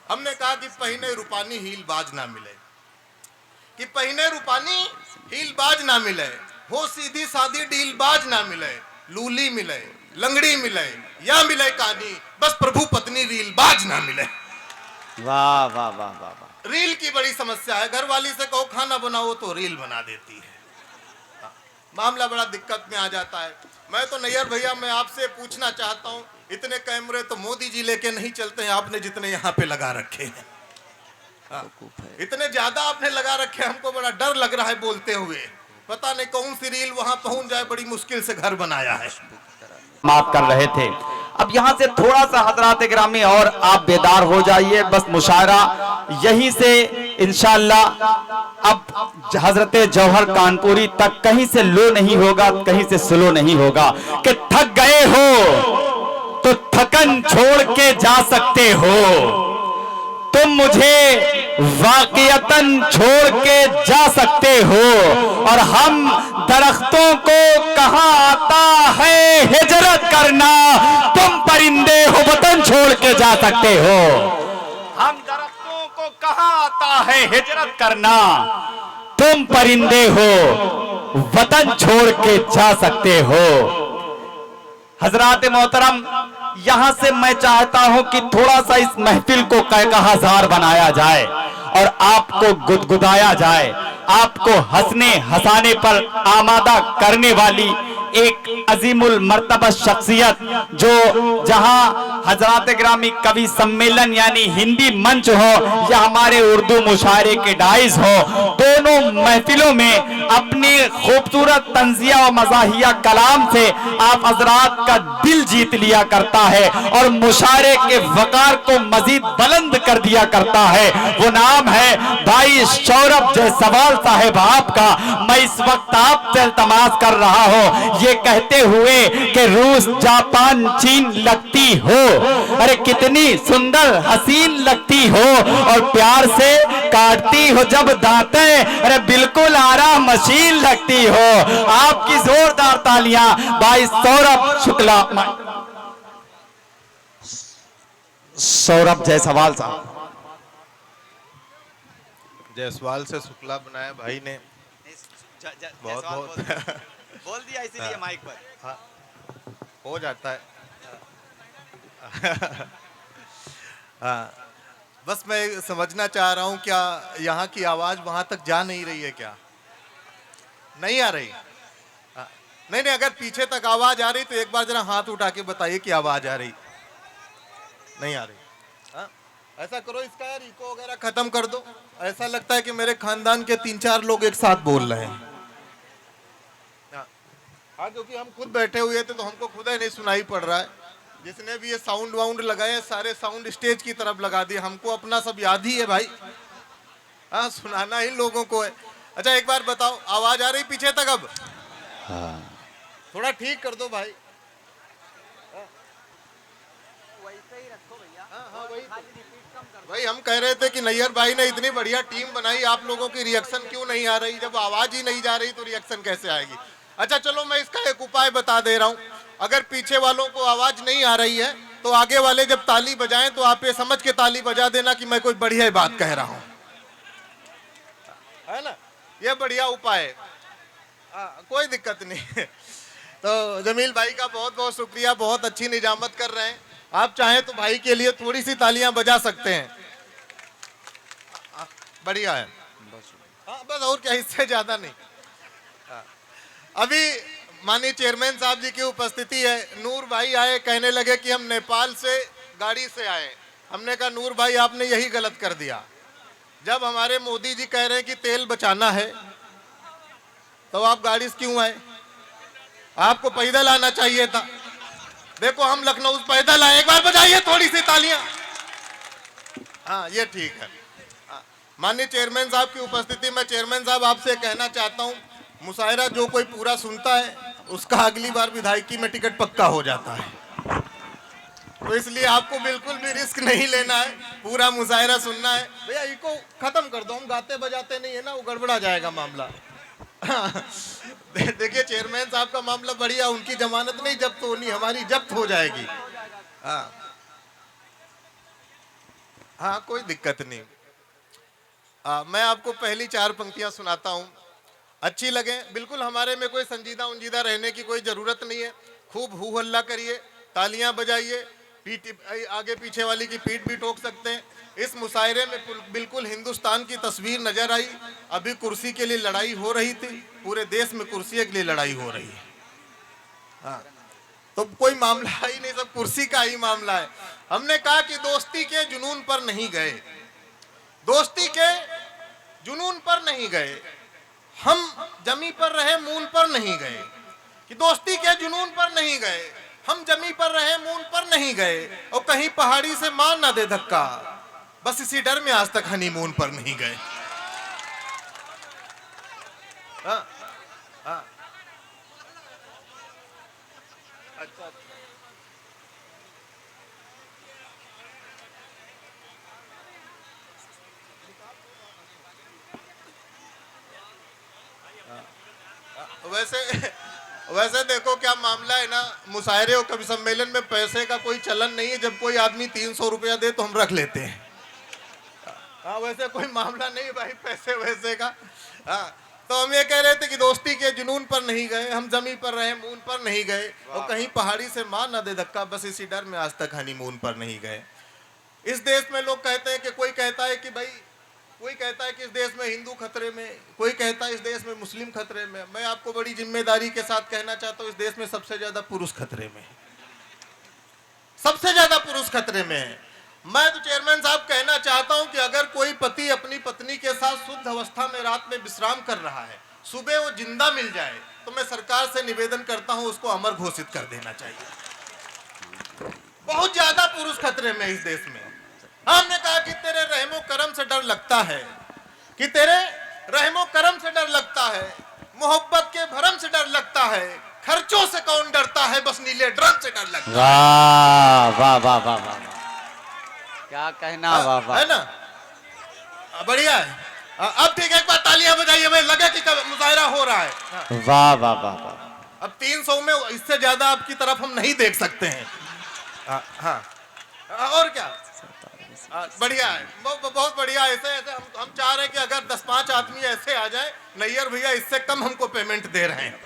हमने कहा कि पहिने रूपानी हील बाज ना मिले, कि पहिने रूपानी हील बाज ना मिले, हो सीधी सादी डील बाज ना मिले, लूली मिले, लंगड़ी मिले, या मिले कहानी, बस प्रभु पत्नी रील बाज ना मिले। वाह वाह वाह वाह वाह। रील की बड़ी समस्या है, घर वाली से कहो खाना बनाओ तो रील बना देती है, मामला बड़ा दिक्कत में आ जाता है। मैं तो नैयर भैया मैं आपसे पूछना चाहता हूं, इतने कैमरे तो मोदी जी लेके नहीं चलते हैं आपने जितने यहाँ पे लगा रखे हैं। इतने ज्यादा आपने लगा रखे, हमको बड़ा डर लग रहा है बोलते हुए, पता नहीं कौन सी रील वहां पहुंच जाए, बड़ी मुश्किल से घर बनाया है। माफ कर रहे थे, अब यहाँ से थोड़ा सा हजरात ग्रामी और आप बेदार हो जाइए, बस मुशायरा यहीं से इंशाअल्लाह अब हजरत जौहर कानपुरी तक कहीं से लो नहीं होगा, कहीं से स्लो नहीं होगा कि थक गए हो तो थकन छोड़ के जा सकते हो, तुम मुझे वाकईतन छोड़ के जा सकते हो, और हम दरख्तों को कहाँ आता है हिजरत करना, तुम परिंदे हो वतन छोड़ के जा सकते हो। हम दरख्तों को कहाँ आता है हिजरत करना, तुम परिंदे हो वतन छोड़ के जा सकते हो। हजरात मोहतरम, यहां से मैं चाहता हूं कि थोड़ा सा इस महफिल को कहकहाजार बनाया जाए और आपको गुदगुदाया जाए, आपको हंसने हंसाने पर आमादा करने वाली एक अजीमुल मर्तबा शख्सियत, जो जहां हजरात ग्रामी कवि सम्मेलन यानी हिंदी मंच हो या हमारे उर्दू मुशायरे के डाइज हो, दोनों महफिलों में अपनी खूबसूरत तंजिया और मज़ाहिया कलाम से आप हजरात का दिल जीत लिया करता है और मुशायरे के वकार को मजीद बुलंद कर दिया करता है। वो नाम है भाई सौरभ जायसवाल साहेब आपका। मैं इस वक्त आपसे इल्तमास कर रहा हूं, ये कहते हुए कि रूस जापान चीन लगती हो, अरे कितनी सुंदर हसीन लगती हो, और प्यार से काटती हो जब दांतें, अरे बिल्कुल आराम मशीन लगती हो। आपकी जोरदार तालियां भाई सौरभ शुक्ला, सौरभ जायसवाल साहब। जायसवाल से शुक्ला बनाया भाई ने, बहुत बहुत बोल दिया इसीलिए माइक पर। हाँ, हो जाता है। हाँ, बस मैं समझना चाह रहा हूं क्या यहाँ की आवाज वहां तक जा नहीं रही है क्या? नहीं आ रही? हाँ, नहीं नहीं, अगर पीछे तक आवाज आ रही तो एक बार जरा हाथ उठा के बताइए कि आवाज आ रही। नहीं आ रही? हाँ, ऐसा करो, इसका यार इको वगैरह खत्म कर दो, ऐसा लगता है कि मेरे खानदान के 3-4 लोग एक साथ बोल रहे हैं। हाँ, क्योंकि हम खुद बैठे हुए थे तो हमको खुद ही नहीं सुनाई पड़ रहा है। जिसने भी ये साउंड वाउंड लगाए सारे साउंड स्टेज की तरफ लगा दिए, हमको अपना सब याद ही है भाई। हाँ, सुनाना ही लोगों को है। अच्छा एक बार बताओ, आवाज आ रही पीछे तक अब? हाँ। थोड़ा ठीक कर दो भाई। वैसे ही रखो भैया। हाँ, वही हम कह रहे थे कि नैयर भाई ने इतनी बढ़िया टीम बनाई, आप लोगों की रिएक्शन क्यों नहीं आ रही? जब आवाज ही नहीं जा रही तो रिएक्शन कैसे आएगी? अच्छा चलो, मैं इसका एक उपाय बता दे रहा हूं। अगर पीछे वालों को आवाज नहीं आ रही है तो आगे वाले जब ताली बजाएं तो आप ये समझ के ताली बजा देना कि मैं कोई बढ़िया बात कह रहा हूं, है ना? ये बढ़िया उपाय है, कोई दिक्कत नहीं। तो जमील भाई का बहुत बहुत शुक्रिया, बहुत अच्छी निजामत कर रहे हैं। आप चाहें तो भाई के लिए थोड़ी सी तालियां बजा सकते हैं। बढ़िया है। हाँ बस, और क्या, इससे ज्यादा नहीं। अभी माननीय चेयरमैन साहब जी की उपस्थिति है। नूर भाई आए, कहने लगे कि हम नेपाल से गाड़ी से आए। हमने कहा नूर भाई आपने यही गलत कर दिया। जब हमारे मोदी जी कह रहे हैं कि तेल बचाना है तो आप गाड़ी से क्यों आए? आपको पैदल आना चाहिए था। देखो हम लखनऊ से पैदल आए। एक बार बजाइए थोड़ी सी तालियां। हाँ ये ठीक है। माननीय चेयरमैन साहब की उपस्थिति में चेयरमैन साहब आपसे कहना चाहता हूं, मुशायरा जो कोई पूरा सुनता है उसका अगली बार विधायकी में टिकट पक्का हो जाता है। तो इसलिए आपको बिल्कुल भी रिस्क नहीं लेना है, पूरा मुशायरा सुनना है। भैया इको खत्म कर दो, हम गाते बजाते नहीं है ना, वो गड़बड़ा जाएगा मामला। देखिए चेयरमैन साहब का मामला बढ़िया, उनकी जमानत नहीं जब्त होनी, हमारी जब्त हो जाएगी। हाँ हाँ, कोई दिक्कत नहीं। मैं आपको पहली 4 पंक्तियां सुनाता हूँ, अच्छी लगे। बिल्कुल हमारे में कोई संजीदा उंजीदा रहने की कोई ज़रूरत नहीं है। खूब हू हल्ला करिए, तालियां बजाइए, पीठ आगे पीछे वाली की पीठ भी ठोक सकते हैं। इस मुशायरे में बिल्कुल हिंदुस्तान की तस्वीर नजर आई। अभी कुर्सी के लिए लड़ाई हो रही थी, पूरे देश में कुर्सी के लिए लड़ाई हो रही है। हाँ, तो कोई मामला ही नहीं, सब कुर्सी का ही मामला है। हमने कहा कि दोस्ती के जुनून पर नहीं गए, दोस्ती के जुनून पर नहीं गए, हम जमी पर रहे मून पर नहीं गए। कि दोस्ती के जुनून पर नहीं गए, हम जमी पर रहे मून पर नहीं गए, और कहीं पहाड़ी से मार ना दे धक्का, बस इसी डर में आज तक हनीमून पर नहीं गए। हाँ, हाँ, अच्छा, वैसे देखो क्या मामला है ना, मुशायरे और कवि सम्मेलन में पैसे का कोई चलन नहीं है। जब कोई आदमी 300 रुपया दे तो हम रख लेते हैं। हाँ, वैसे कोई मामला नहीं भाई पैसे वैसे का। हाँ, तो हम ये कह रहे थे कि दोस्ती के जुनून पर नहीं गए, हम जमी पर रहे मून पर नहीं गए, और कहीं पहाड़ी से मार ना दे धक्का, बस इसी डर में आज तक हनीमून पर नहीं गए। इस देश में लोग कहते हैं कि कोई कहता है कि भाई, कोई कहता है कि इस देश में हिंदू खतरे में, कोई कहता है इस देश में मुस्लिम खतरे में। मैं आपको बड़ी जिम्मेदारी के साथ कहना चाहता हूँ, इस देश में सबसे ज्यादा पुरुष खतरे में है, सबसे ज्यादा पुरुष खतरे में है। मैं तो चेयरमैन साहब कहना चाहता हूं कि अगर कोई पति अपनी पत्नी के साथ शुद्ध अवस्था में रात में विश्राम कर रहा है, सुबह वो जिंदा मिल जाए, तो मैं सरकार से निवेदन करता हूं उसको अमर घोषित कर देना चाहिए। बहुत ज्यादा पुरुष खतरे में इस देश में। हमने कहा कि तेरे रहमो करम से डर लगता है, कि तेरे रहमो करम से डर लगता है, मोहब्बत के भरम से डर लगता है, खर्चों से कौन डरता है, बस नीले ड्रम से डर लगता है। वाह वाह वाह वाह वाह, क्या कहना, वाह वाह, है ना, बढ़िया है। अब ठीक है, एक बार तालियां बजाइए, हमें लगे कि मुजाहिरा हो रहा है। वाह वाह वाह वाह। अब 300 में इससे ज्यादा आपकी तरफ हम नहीं देख सकते हैं। हाँ, और क्या, बढ़िया है, बहुत बढ़िया। ऐसे ऐसे हम चाह रहे हैं कि अगर 10-5 आदमी ऐसे आ जाए, नैयर भैया इससे कम हमको पेमेंट दे रहे हैं।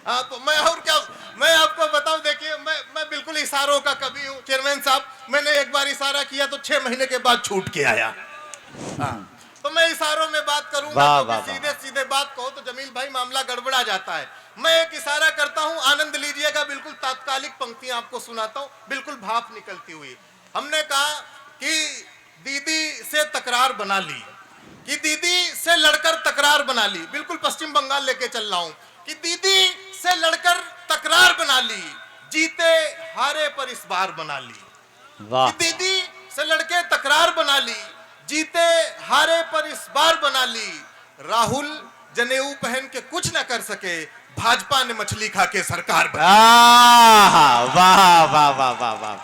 हाँ, तो मैं और क्या, मैं आपको बताऊं, देखिए मैं बिल्कुल इशारों का कवि हूँ चेयरमैन साहब। मैंने एक बार इशारा किया तो 6 महीने के बाद छूट के आया। हाँ, तो मैं इशारों में बात करूंगा, तो सीधे सीधे बात कहो तो जमील भाई मामला गड़बड़ा जाता है। मैं एक इशारा करता हूँ, आनंद लीजिएगा, बिल्कुल तात्कालिक पंक्तियां आपको सुनाता हूँ, बिल्कुल भाप निकलती हुई। हमने कहा कि दीदी से तकरार बना ली, कि दीदी से लड़कर तकरार बना ली, बिल्कुल पश्चिम बंगाल लेके चल रहा हूं, कि दीदी से लड़कर तकरार बना ली, जीते हारे पर इस बार बना ली। वाह, कि दीदी से लड़के तकरार बना ली, जीते हारे पर इस बार बना ली, राहुल जनेऊ पहन के कुछ न कर सके, भाजपा ने मछली खा के सरकार बना। वाह वाह वाह वाह वाह,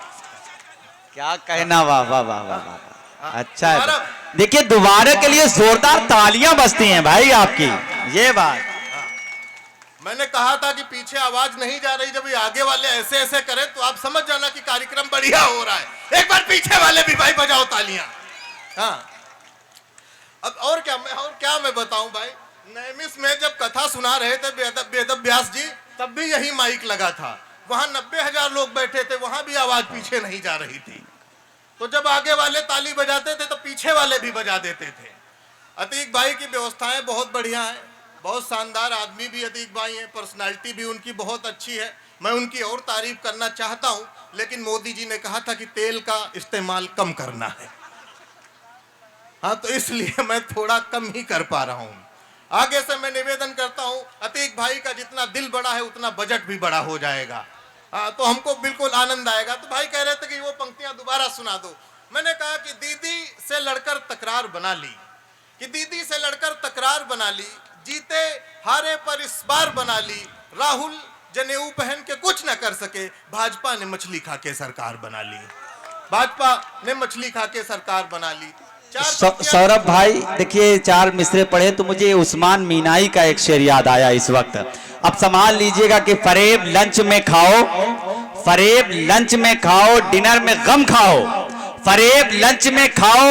क्या कहना, वाह वाह वाह वाह वाह, अच्छा है। देखिए दोबारा के लिए जोरदार तालियां बजती हैं भाई आपकी, ये बात। मैंने कहा था कि पीछे आवाज नहीं जा रही, जब ये आगे वाले ऐसे ऐसे करें तो आप समझ जाना कि कार्यक्रम बढ़िया हो रहा है। एक बार पीछे वाले भी भाई बजाओ तालियां। हाँ, अब और क्या मैं बताऊं भाई, नैमिष में जब कथा सुना रहे थे वेद व्यास जी, तब भी यही माइक लगा था, वहां 90,000 लोग बैठे थे, वहां भी आवाज पीछे नहीं जा रही थी। तो जब आगे वाले ताली बजाते थे तो पीछे वाले भी बजा देते थे। अतीक भाई की व्यवस्थाएं बहुत बढ़िया है, बहुत शानदार आदमी भी अतीक भाई हैं, पर्सनालिटी भी उनकी बहुत अच्छी है, मैं उनकी और तारीफ करना चाहता हूं। लेकिन मोदी जी ने कहा था कि तेल का इस्तेमाल कम करना है, हाँ, तो इसलिए मैं थोड़ा कम ही कर पा रहा हूं। आगे से मैं निवेदन करता हूं, अतीक भाई का जितना दिल बड़ा है उतना बजट भी बड़ा हो जाएगा। हाँ, तो हमको बिल्कुल आनंद आएगा। तो भाई कह रहे थे कि वो पंक्तियां दोबारा सुना दो। मैंने कहा कि दीदी से लड़कर तकरार बना ली, कि दीदी से लड़कर तकरार बना ली, जीते हारे पर इस बार बना ली, राहुल जनेऊ पहन के कुछ न कर सके, भाजपा ने मछली खा के सरकार बना ली, भाजपा ने मछली खा के सरकार बना ली। सौरभ भाई देखिए 4 मिसरे पढ़े तो मुझे उस्मान मीनाई का एक शेर याद आया इस वक्त। अब संभाल लीजिएगा कि फरेब लंच में खाओ, फरेब लंच में खाओ, डिनर में गम खाओ, फरेब लंच में खाओ,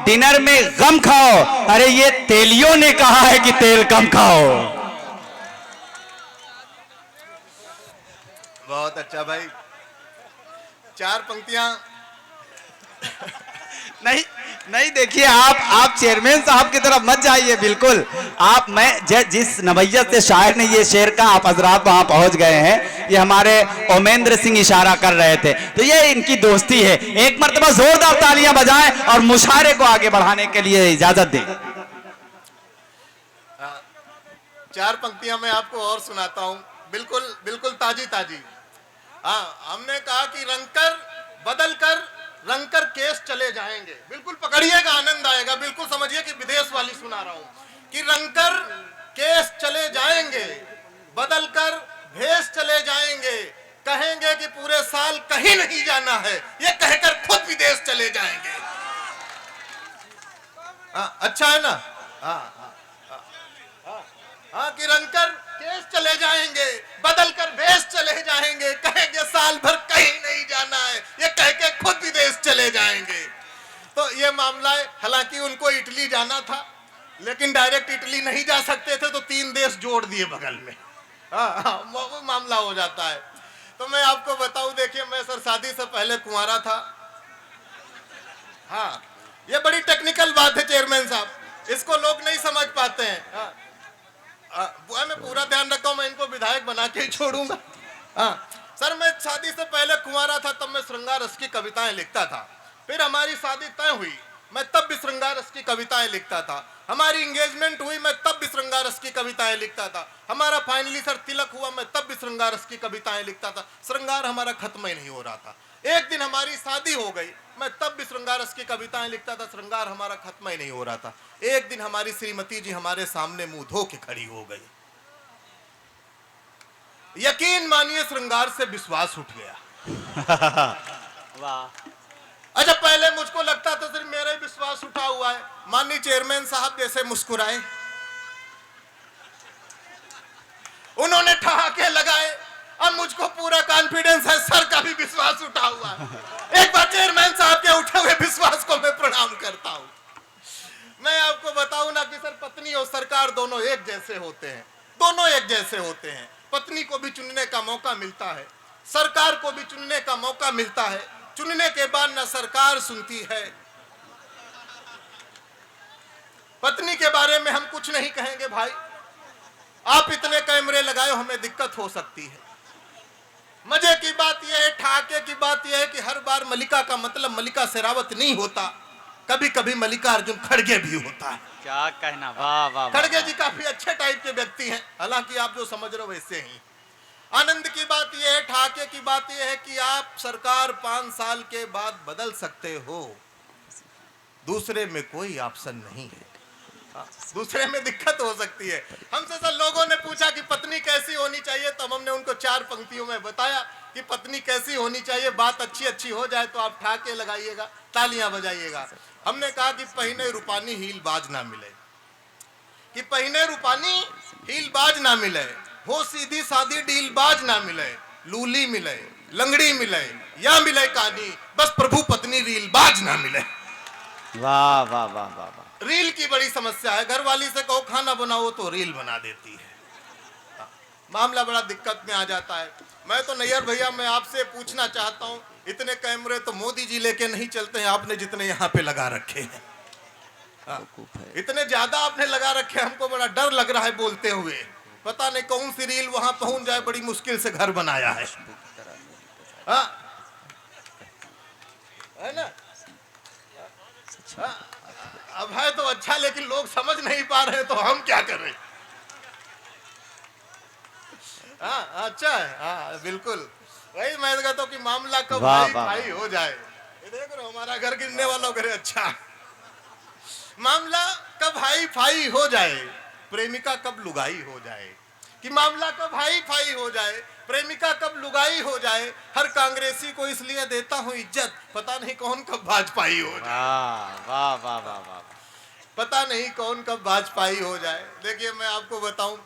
डिनर में गम खाओ। अरे ये तेलियों ने कहा है कि तेल कम खाओ। बहुत अच्छा भाई, चार पंक्तियां। नहीं नहीं, देखिए आप चेयरमैन साहब की तरफ मत जाइए, बिल्कुल आप, मैं जिस नवैयत से शायर ने ये शेर का, आप हजरात वहां पहुंच गए हैं, ये हमारे ओमेंद्र सिंह इशारा कर रहे थे, तो ये इनकी दोस्ती है। एक मर्तबा जोरदार तालियां बजाएं और मुशायरे को आगे बढ़ाने के लिए इजाजत दें। चार पंक्तियां मैं आपको और सुनाता हूं, बिल्कुल बिल्कुल ताजी ताजी। हाँ, हमने कहा कि रंगकर बदल कर रंगकर केस चले जाएंगे, बिल्कुल पकड़िएगा, आनंद आएगा, बिल्कुल समझिए कि विदेश वाली सुना रहा हूं कि रंगकर केस चले जाएंगे, बदल कर भेष चले जाएंगे, कहेंगे कि पूरे साल कहीं नहीं जाना है, ये कहकर खुद विदेश चले जाएंगे। अच्छा है ना? हाँ, कि रंगकर केस चले जाएंगे, बदल कर भेष चले जाएंगे, कहेंगे साल भर कहीं नहीं जाना है, ये कह के खुद विदेश चले जाएंगे। तो ये मामला है, हालांकि उनको इटली जाना था, लेकिन डायरेक्ट इटली नहीं जा सकते थे, तो 3 देश जोड़ दिए बगल में। वो मामला हो जाता है। तो मैं आपको बताऊं, देखिए मैं सर शादी से पहले कुंवारा था। हाँ, ये बड़ी टेक्निकल बात है चेयरमैन साहब, इसको लोग नहीं समझ पाते हैं। मैं पूरा ध्यान रखता हूं, मैं इनको विधायक बना के ही छोड़ूंगा। सर मैं शादी से पहले कुंवारा था, तब मैं श्रृंगार रस की कविताएं लिखता था। फिर हमारी शादी तय हुई, मैं तब भी श्रृंगार रस की कविताएं लिखता था। हमारी एंगेजमेंट हुई, मैं तब भी श्रृंगार रस की कविताएं लिखता था। हमारा फाइनली सर तिलक हुआ, मैं तब भी श्रृंगार रस की कविताएं लिखता था। श्रृंगार हमारा खत्म ही नहीं हो रहा था। एक दिन हमारी शादी हो गई, मैं तब भी श्रृंगार रस की कविताएं लिखता था। श्रृंगार हमारा खत्म ही नहीं हो रहा था। एक दिन हमारी श्रीमती जी हमारे सामने मुंह धो के खड़ी हो गई। यकीन मानिए श्रृंगार से विश्वास उठ गया। वाह। अच्छा, पहले मुझको लगता था सिर्फ मेरा ही विश्वास उठा हुआ है। माननीय चेयरमैन साहब जैसे मुस्कुराए, उन्होंने ठहाके लगाए, अब मुझको पूरा कॉन्फिडेंस है सर का भी विश्वास उठा हुआ है। एक बार चेयरमैन साहब के उठे हुए विश्वास को मैं प्रणाम करता हूं। मैं आपको बताऊं ना कि सर पत्नी और सरकार दोनों एक जैसे होते हैं, दोनों एक जैसे होते हैं। पत्नी को भी चुनने का मौका मिलता है, सरकार को भी चुनने का मौका मिलता है। चुनने के बाद ना सरकार सुनती है। पत्नी के बारे में हम कुछ नहीं कहेंगे भाई, आप इतने कैमरे लगाए, हमें दिक्कत हो सकती है। मजे की बात यह है, ठाके की बात यह है कि हर बार मलिका का मतलब मलिका शेरावत नहीं होता, कभी कभी मल्लिकार्जुन खड़गे भी होता है। क्या कहना, वाह वाह। खड़गे जी काफी अच्छे टाइप के व्यक्ति हैं, हालांकि आप जो समझ रहे हो वैसे ही। आनंद की बात यह है, ठाके की बात यह है कि आप सरकार 5 साल के बाद बदल सकते हो, दूसरे में कोई ऑप्शन नहीं है। दूसरे में दिक्कत हो सकती है। हमसे सर लोगों ने पूछा कि पत्नी कैसी होनी चाहिए, तब हमने उनको 4 पंक्तियों में बताया कि पत्नी कैसी होनी चाहिए। बात अच्छी अच्छी हो जाए तो आप ठाके लगाइएगा, तालियां बजाइएगा। हमने कहा कि पहिने रूपानी हील बाज ना मिले, कि पहिने रूपानी हील बाज ना मिले, हो सीधी सादी डील बाज ना मिले, लूली मिले, लंगड़ी मिले, या मिले कानी, बस प्रभु पत्नी रील बाज ना मिले। वाह वाह वाह वाह वाह। रील की बड़ी समस्या है। घर वाली से कहो खाना बनाओ तो रील बना देती है। मामला बड़ा दिक्कत में आ जाता है। मैं तो नैयर भैया, मैं आपसे पूछना चाहता हूं, इतने कैमरे तो मोदी जी लेके नहीं चलते हैं आपने जितने यहाँ पे लगा रखे हैं। इतने ज्यादा आपने लगा रखे, हमको बड़ा डर लग रहा है बोलते हुए। पता नहीं कौन सी रील वहां पहुंच जाए, बड़ी मुश्किल से घर बनाया है। है ना? अब है तो अच्छा, लेकिन लोग समझ नहीं पा रहे, तो हम क्या करें? अच्छा है, बिल्कुल वही मैं कहता हूँ कि मामला कब भाई भाई हो जाए। ये देख रहे हो, हमारा घर गिरने वालों करे। अच्छा, मामला कब हाई फाई हो जाए, प्रेमिका कब लुगाई हो जाए, कि मामला कब हाई फाई हो जाए, प्रेमिका कब लुगाई हो जाए। हर कांग्रेसी को इसलिए देता हूं इज्जत, पता नहीं कौन कब भाजपाई हो जाए। वाह वाह वाह वाह। पता नहीं कौन कब भाजपाई हो जाए। देखिए मैं आपको बताऊं,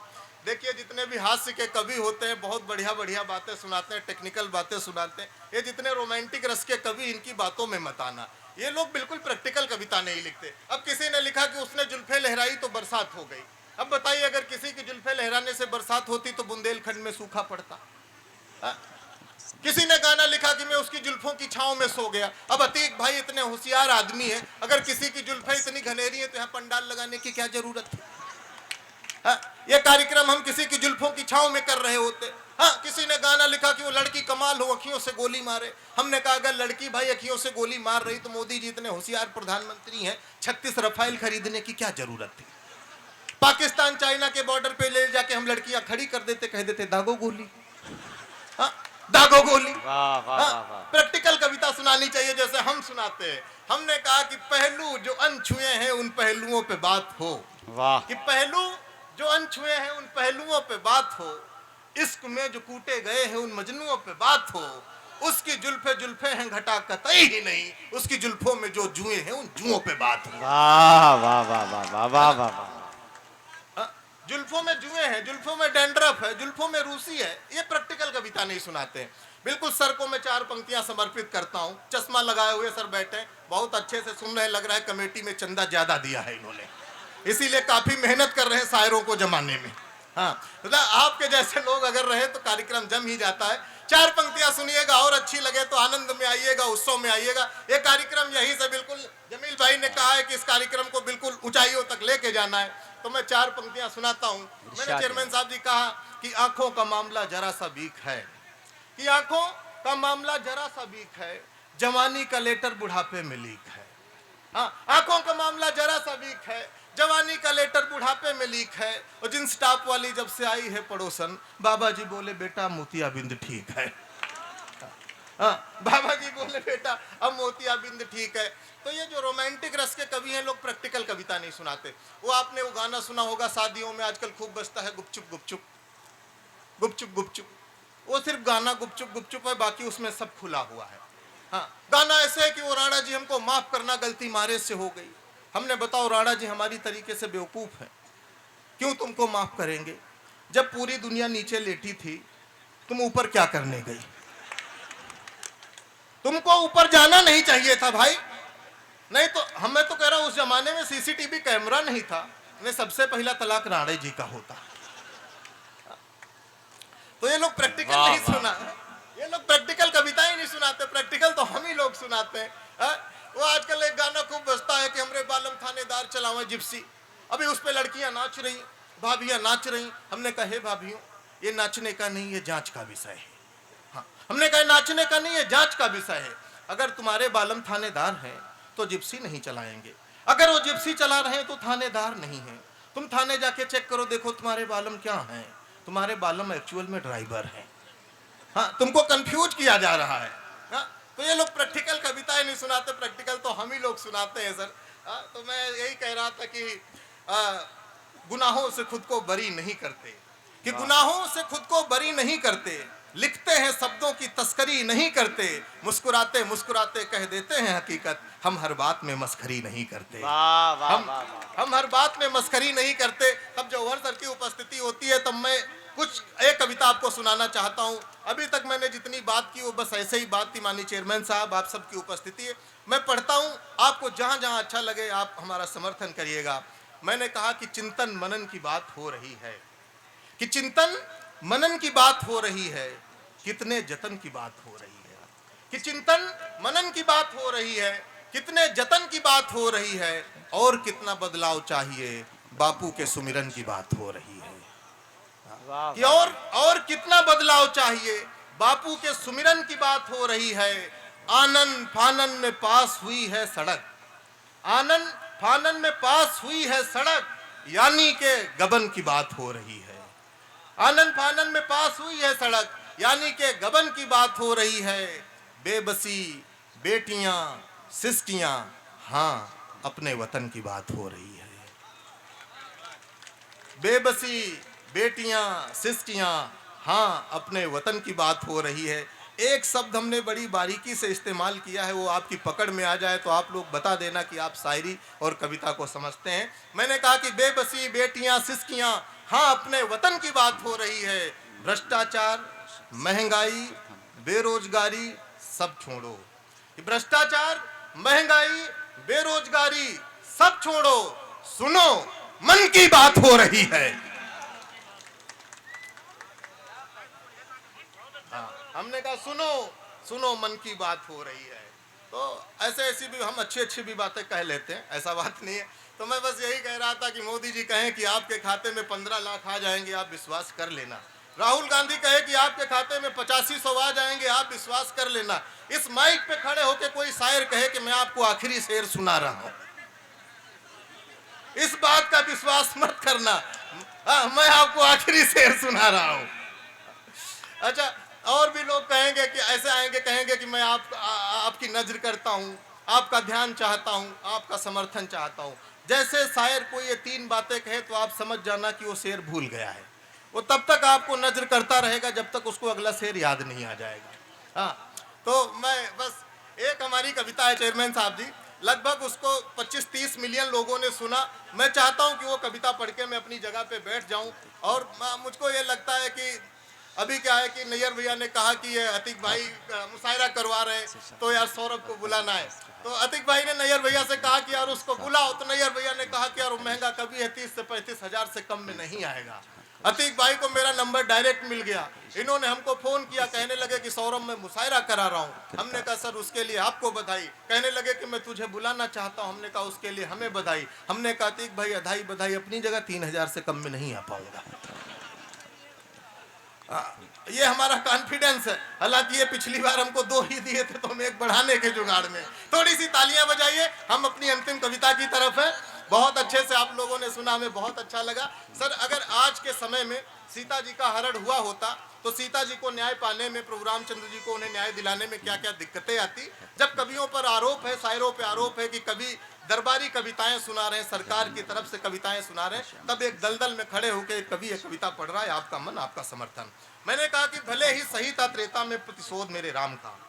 देखिए जितने भी हास्य के कवि होते हैं, बहुत बढ़िया बढ़िया बातें सुनाते हैं, टेक्निकल बातें सुनाते हैं। ये जितने रोमांटिक रस के कवि, इनकी बातों में मत आना। ये लोग बिल्कुल प्रैक्टिकल कविता नहीं लिखते। अब किसी ने लिखा कि उसने जुल्फे लहराई तो बरसात हो गई। अब बताइए, अगर किसी की जुल्फे लहराने से बरसात होती तो बुंदेलखंड में सूखा पड़ता। हाँ? किसी ने गाना लिखा कि मैं उसकी जुल्फों की छांव में सो गया। अब अतीक भाई इतने होशियार आदमी है, अगर किसी की जुल्फे इतनी घनेरी है तो यहाँ पंडाल लगाने की क्या जरूरत है? हाँ? ये कार्यक्रम हम किसी की जुल्फों की छांव में कर रहे होते। हाँ, किसी ने गाना लिखा कि वो लड़की कमाल हो, अखियों से गोली मारे। हमने कहा अगर लड़की भाई अखियों से गोली मार रही तो मोदी जी इतने होशियार प्रधानमंत्री हैं, 36 रफाइल खरीदने की क्या जरूरत थी? पाकिस्तान चाइना के बॉर्डर पे ले जाके हम लड़कियां खड़ी कर देते, कह देते दागो गोली। हाँ, दागो गोली। प्रैक्टिकल कविता सुनानी चाहिए जैसे हम सुनाते हैं। हमने कहा कि पहलू जो अनछुए हैं उन पहलुओं पे बात हो। वाह। कि पहलू जो अनछुए हैं उन पहलुओं पे बात हो, इश्क में जो कूटे गए हैं उन मजनुओं पे बात हो। उसकी जुल्फे जुल्फे हैं घटा कतई ही नहीं, उसकी जुल्फों में जो जुए हैं उन जुओं पे बात हो। वाह वाह वाह वाह वाह वाह वाह। जुल्फों में जुए हैं, जुल्फों में डैंड्रफ है, जुल्फों में रूसी है। ये प्रैक्टिकल कविता नहीं सुनाते हैं। बिल्कुल सर को मैं 4 पंक्तियां समर्पित करता हूं। चश्मा लगाए हुए सर बैठे, बहुत अच्छे से सुन रहे, लग रहा है कमेटी में चंदा ज्यादा दिया है इन्होंने, इसीलिए काफी मेहनत कर रहे हैं शायरों को जमाने में। हाँ, मतलब आपके जैसे लोग अगर रहे तो कार्यक्रम जम ही जाता है। 4 पंक्तियां सुनिएगा, और अच्छी लगे तो आनंद में आइएगा, उत्सव में आइएगा। ये कार्यक्रम यही से बिल्कुल जमील भाई ने कहा है कि इस कार्यक्रम को बिल्कुल ऊंचाइयों तक लेके जाना है, तो मैं 4 पंक्तियां सुनाता हूं। मैंने चेयरमैन साहब जी कहा कि आंखों का मामला जरा सा वीक है, कि आंखों का मामला जरा सा वीक है, जवानी का लेटर बुढ़ापे में लीक है। हाँ, आंखों का मामला जरा सा वीक है, जवानी का लेटर बुढ़ापे में लीक है। और जिन स्टाफ वाली जब से आई है पड़ोसन, बाबा जी बोले बेटा मोतियाबिंद ठीक है। हाँ, बाबा जी बोले बेटा अब मोतियाबिंद ठीक है। तो ये जो रोमांटिक रस के कवि हैं, लोग प्रैक्टिकल कविता नहीं सुनाते। वो आपने वो गाना सुना होगा शादियों में आजकल खूब बजता है, गुपचुप गुपचुप गुपचुप गुपचुप। वो सिर्फ गाना गुपचुप गुपचुप है, बाकी उसमें सब खुला हुआ है। हाँ, गाना ऐसे है कि वो राणा जी हमको माफ करना, गलती मारे से हो गई। हमने बताओ राणा जी हमारी तरीके से बेवकूफ है, क्यों तुमको माफ करेंगे? जब पूरी दुनिया नीचे लेटी थी तुम ऊपर क्या करने गई? तुमको ऊपर जाना नहीं चाहिए था भाई। नहीं तो हमें तो कह रहा हूं उस जमाने में सीसीटीवी कैमरा नहीं था, नहीं सबसे पहला तलाक राणे जी का होता। तो ये लोग प्रैक्टिकल नहीं सुना, ये लोग प्रैक्टिकल कविताएं नहीं सुनाते, प्रैक्टिकल तो हम ही लोग सुनाते हैं। वो आजकल एक गाना खूब बजता है कि हमरे बालम थानेदार चलावे जिप्सी। अभी उस पे लड़कियां नाच रही, भाभियां नाच रही। हमने कहा हे भाभियों, ये नाचने का नहीं, ये जांच का विषय है। हाँ, हमने कहा नाचने का नहीं, ये जांच का विषय है। अगर तुम्हारे बालम थानेदार हैं तो जिप्सी नहीं चलाएंगे, अगर वो जिप्सी चला रहे हैं तो थानेदार नहीं है। तुम थाने जाके चेक करो, देखो तुम्हारे बालम क्या हैं, तुम्हारे बालम एक्चुअल में ड्राइवर हैं। हाँ, तुमको कंफ्यूज किया जा रहा है। हाँ, तो ये लोग प्रैक्टिकल कविताएं नहीं सुनाते, प्रैक्टिकल तो हम ही लोग सुनाते हैं सर। तो मैं यही कह रहा था कि गुनाहों से खुद को बरी नहीं करते, कि गुनाहों से खुद को बरी नहीं करते, लिखते हैं शब्दों की तस्करी नहीं करते, मुस्कुराते मुस्कुराते कह देते हैं हकीकत, हम हर बात में मस्खरी नहीं करते। हम हर बात में मस्खरी नहीं करते। तब जौहर सर की उपस्थिति होती है तब मैं कुछ एक कविता आपको सुनाना चाहता हूं। अभी तक मैंने जितनी बात की वो बस ऐसे ही बात थी। माननीय चेयरमैन साहब, आप सबकी उपस्थिति है, मैं पढ़ता हूं, आपको जहां जहां अच्छा लगे आप हमारा समर्थन करिएगा। मैंने कहा कि चिंतन मनन की बात हो रही है, कि चिंतन मनन की बात हो रही है, कितने जतन की बात हो रही है, कि चिंतन मनन की बात हो रही है, कितने जतन की बात हो रही है, और कितना बदलाव चाहिए, बापू के सुमिरन की बात हो रही है। कि और कितना बदलाव चाहिए, बापू के सुमिरन की बात हो रही है। आनन फानन में पास हुई है सड़क, आनन फानन में पास हुई है सड़क, यानी के गबन की बात हो रही है। आनन फानन में पास हुई है सड़क, यानी के गबन की बात हो रही है। बेबसी बेटियां सिसकियां, हाँ अपने वतन की बात हो रही है। बेबसी बेटियां सिसकियां, हाँ अपने वतन की बात हो रही है। एक शब्द हमने बड़ी बारीकी से इस्तेमाल किया है, वो आपकी पकड़ में आ जाए तो आप लोग बता देना कि आप शायरी और कविता को समझते हैं। मैंने कहा कि बेबसी बेटियां सिसकियां, हाँ अपने वतन की बात हो रही है। भ्रष्टाचार महंगाई बेरोजगारी सब छोड़ो, भ्रष्टाचार महंगाई, बेरोजगारी सब छोड़ो, सुनो मन की बात हो रही है। हमने कहा सुनो सुनो मन की बात हो रही है। तो ऐसे ऐसी भी हम अच्छी भी बातें कह लेते हैं, ऐसा बात नहीं है। तो मैं बस यही कह रहा था कि मोदी जी कहें कि आपके खाते में 15 लाख आ जाएंगे, आप विश्वास कर लेना। राहुल गांधी कहे कि आपके खाते में 8500 आ जाएंगे, आप विश्वास कर लेना। इस माइक पे खड़े होकर कोई शायर कहे कि मैं आपको आखिरी शेर सुना रहा हूं, इस बात का विश्वास मत करना। मैं आपको आखिरी शेर सुना रहा हूं। अच्छा, और भी लोग कहेंगे कि ऐसे आएंगे, कहेंगे कि मैं आपकी नजर करता हूं, आपका ध्यान चाहता हूं, आपका समर्थन चाहता हूं। जैसे शायर कोई ये 3 बातें कहे तो आप समझ जाना कि वो शेर भूल गया है। वो तब तक आपको नजर करता रहेगा जब तक उसको अगला शेर याद नहीं आ जाएगा। हाँ, तो मैं बस, एक हमारी कविता है चेयरमैन साहब जी, लगभग उसको 25-30 मिलियन लोगों ने सुना। मैं चाहता हूं कि वो कविता पढ़ के मैं अपनी जगह पे बैठ जाऊं। और मुझको ये लगता है कि अभी क्या है कि नैयर भैया ने कहा कि ये अतिक भाई मुशायरा करवा रहे हैं, तो यार सौरभ को बुलाना है। तो अतिक भाई ने नैयर भैया से कहा कि यार उसको बुलाओ। तो नैयर भैया ने कहा कि यार वो महंगा कभी है, 30 से 35 हजार से कम में नहीं आएगा। अतिक भाई को मेरा नंबर डायरेक्ट मिल गया, इन्होंने हमको फोन किया, कहने लगे कि सौरभ मैं मुशायरा करा रहा हूँ। हमने कहा सर उसके लिए आपको बधाई। कहने लगे कि मैं तुझे बुलाना चाहता हूँ। हमने कहा उसके लिए हमें बधाई। हमने कहा अतिक भाई बधाई बधाई, अपनी जगह 3000 से कम में नहीं आ पाऊंगा। ये हमारा कॉन्फिडेंस है। हालांकि ये पिछली बार हमको 2 ही दिए थे, तो हम एक बढ़ाने के जुगाड़ में। थोड़ी सी तालियां बजाइए, हम अपनी अंतिम कविता की तरफ है। बहुत अच्छे से आप लोगों ने सुना, हमें बहुत अच्छा लगा। सर, अगर आज के समय में सीता जी का हरण हुआ होता तो सीता जी को न्याय पाने में, प्रभु रामचंद्र जी को उन्हें न्याय दिलाने में क्या क्या दिक्कतें आती। जब कवियों पर आरोप है, शायरों पे आरोप है कि कवि दरबारी कविताएं सुना रहे हैं, सरकार की तरफ से कविताएं सुना रहे हैं, तब एक दलदल में खड़े होकर एक कवि एक कविता पढ़ रहा है, आपका मन आपका समर्थन। मैंने कहा कि भले ही सही था त्रेता में प्रतिशोध मेरे राम का,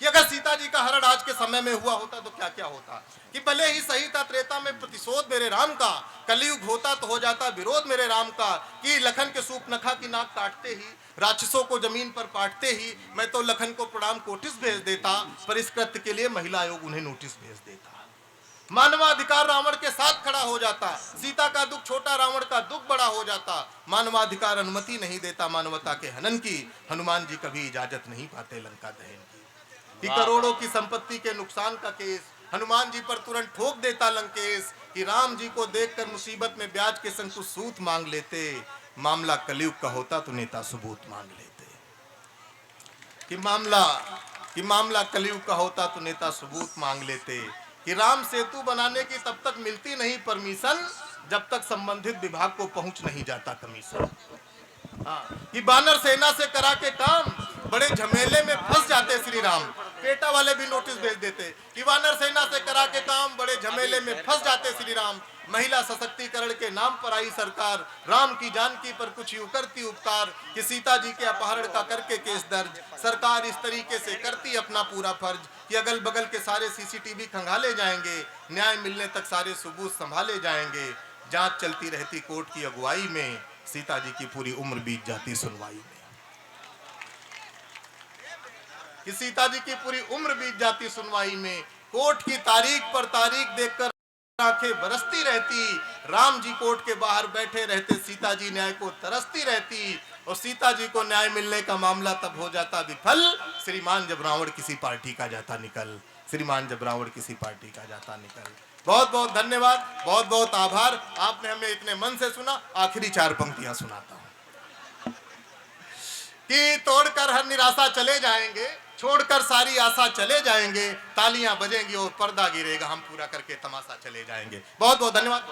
कि अगर सीता जी का हरण आज के समय में हुआ होता तो क्या क्या होता। कि भले ही सही था त्रेता में प्रतिशोध मेरे राम का, कलयुग होता तो हो जाता विरोध मेरे राम का। कि लखन के सूपनखा की नाक काटते ही, राक्षसों को जमीन पर पाटते ही, मैं तो लखन को प्रणाम कोटिस भेज देता, पर इस कृत्य के लिए महिला आयोग उन्हें नोटिस भेज देता। मानवाधिकार रावण के साथ खड़ा हो जाता, सीता का दुख छोटा रावण का दुख बड़ा हो जाता। मानवाधिकार अनुमति नहीं देता मानवता के हनन की, हनुमान जी कभी इजाजत नहीं पाते लंका दहन की। कि करोड़ों की संपत्ति के नुकसान का केस हनुमान जी पर तुरंत ठोक देता लंकेश। कि राम जी को देखकर मुसीबत में ब्याज के संग कुछ सूत मांग लेते, मामला कलयुग का होता तो नेता सबूत मांग लेते। कि मामला कलयुग का होता तो नेता सबूत मांग लेते। कि राम सेतु बनाने की तब तक मिलती नहीं परमिशन, जब तक संबंधित विभाग को पहुंच नहीं जाता कमीशन। कि बानर सेना से करा के काम, बड़े झमेले में फंस जाते श्री राम। पेटा वाले भी नोटिस भेज देते कि वानर सेना से करा के काम, बड़े झमेले में फंस जाते श्री राम। महिला सशक्तिकरण के नाम पर आई सरकार, राम की जानकी पर कुछ यूं करती उपकार। कि सीता जी के अपहरण का करके केस दर्ज, सरकार इस तरीके से करती अपना पूरा फर्ज। कि अगल बगल के सारे सीसीटीवी खंगाले जाएंगे, न्याय मिलने तक सारे सबूत संभाले जाएंगे। जांच चलती रहती कोर्ट की अगुवाई में, सीता जी की पूरी उम्र बीत जाती सुनवाई में। कि सीता जी की पूरी उम्र बीत जाती सुनवाई में, कोर्ट की तारीख पर तारीख देखकर आंखें बरसती रहती। राम जी कोर्ट के बाहर बैठे रहते, सीता जी न्याय को तरसती रहती। और सीता जी को न्याय मिलने का मामला तब हो जाता विफल, श्रीमान जब रावण किसी पार्टी का जाता निकल। श्रीमान जब रावण किसी पार्टी का जाता निकल। बहुत बहुत धन्यवाद, बहुत बहुत आभार, आपने हमें इतने मन से सुना। आखिरी 4 पंक्तियां सुनाता हूं। कि तोड़कर हर निराशा चले जाएंगे, छोड़कर सारी आशा चले जाएंगे। तालियां बजेंगी और पर्दा गिरेगा, हम पूरा करके तमाशा चले जाएंगे। बहुत बहुत धन्यवाद।